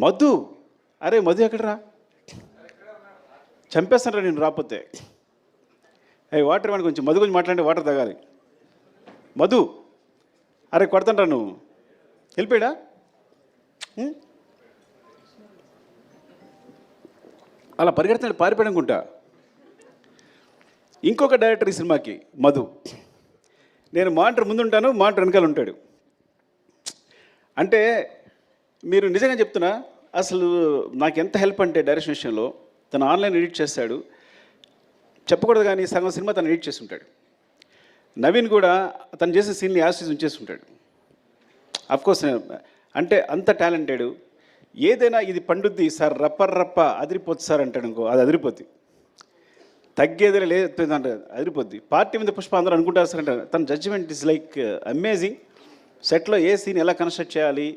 మధు, అరే మధు ఎక్కడరా? చంపేస్తానరా నేను రాకపోతే. వాటర్ వాడిని కొంచెం మధు గురించి మాట్లాడి వాటర్ తాగాలి. మధు, అరే కొడతానరా నువ్వు, వెళ్ళిపోయాడా? అలా పరిగెడుతున్నాడు, పారిపోయాడు అనుకుంటా. ఇంకొక డైరెక్టర్ ఈ సినిమాకి మధు. నేను మానిటర్ ముందుంటాను, మానిటర్ వెనకాల ఉంటాడు. అంటే మీరు నిజంగా చెప్తున్నా, అసలు నాకు ఎంత హెల్ప్ అంటే డైరెక్షన్ విషయంలో, తను ఆన్లైన్ ఎడిట్ చేస్తాడు, చెప్పకూడదు కానీ సగం సినిమా తను ఎడిట్ చేసి ఉంటాడు. నవీన్ కూడా తను చేసే సీన్ని యాసిస్ ఉంచేసి ఉంటాడు. అఫ్కోర్స్ అంటే అంత టాలెంటెడ్. ఏదైనా ఇది పండుద్ది సార్, రప్ప అదిరిపోద్ది సార్ అంటాడు అనుకో, అది అదిరిపోద్ది. తగ్గేదే లేదు అంటే అదిరిపోద్ది. పార్టీ మీద పుష్ప అందరూ అనుకుంటారు సార్ అంటే తన జడ్జిమెంట్ ఇస్ లైక్ అమేజింగ్. సెట్లో ఏ సీన్ ఎలా కన్స్ట్రక్ట్ చేయాలి,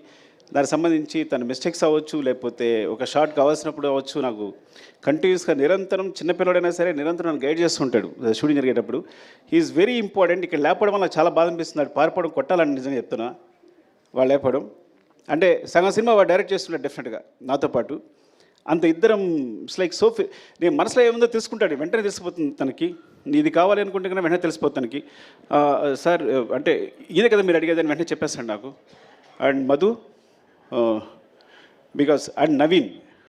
దానికి సంబంధించి తన మిస్టేక్స్ అవ్వచ్చు, లేకపోతే ఒక షార్ట్ కావాల్సినప్పుడు అవ్వచ్చు, నాకు కంటిన్యూస్గా నిరంతరం, చిన్నపిల్లడైనా సరే నిరంతరం నన్ను గైడ్ చేస్తుంటాడు షూటింగ్ జరిగేటప్పుడు. He's very important. ఇక్కడ లేపడం వల్ల చాలా బాధ అనిపిస్తుంది. పారిపోవడం కొట్టాలని నిజంగా చెప్తున్నా. వాళ్ళు లేపడం అంటే సగం సినిమా వాడు డైరెక్ట్ చేస్తున్నాడు డెఫినెట్గా నాతో పాటు. అంత ఇద్దరం ఇట్స్ లైక్ సో నేను మనసులో ఏముందో తెలుసుకుంటాడు, వెంటనే తెలిసిపోతుంది తనకి. ఇది కావాలి అనుకుంటే కన్నా వెంటనే తెలిసిపోతుంది తనకి. సార్ అంటే ఇదే కదా మీరు అడిగేదని వెంటనే చెప్పేస్తాడు నాకు. And Madhu because and Naveen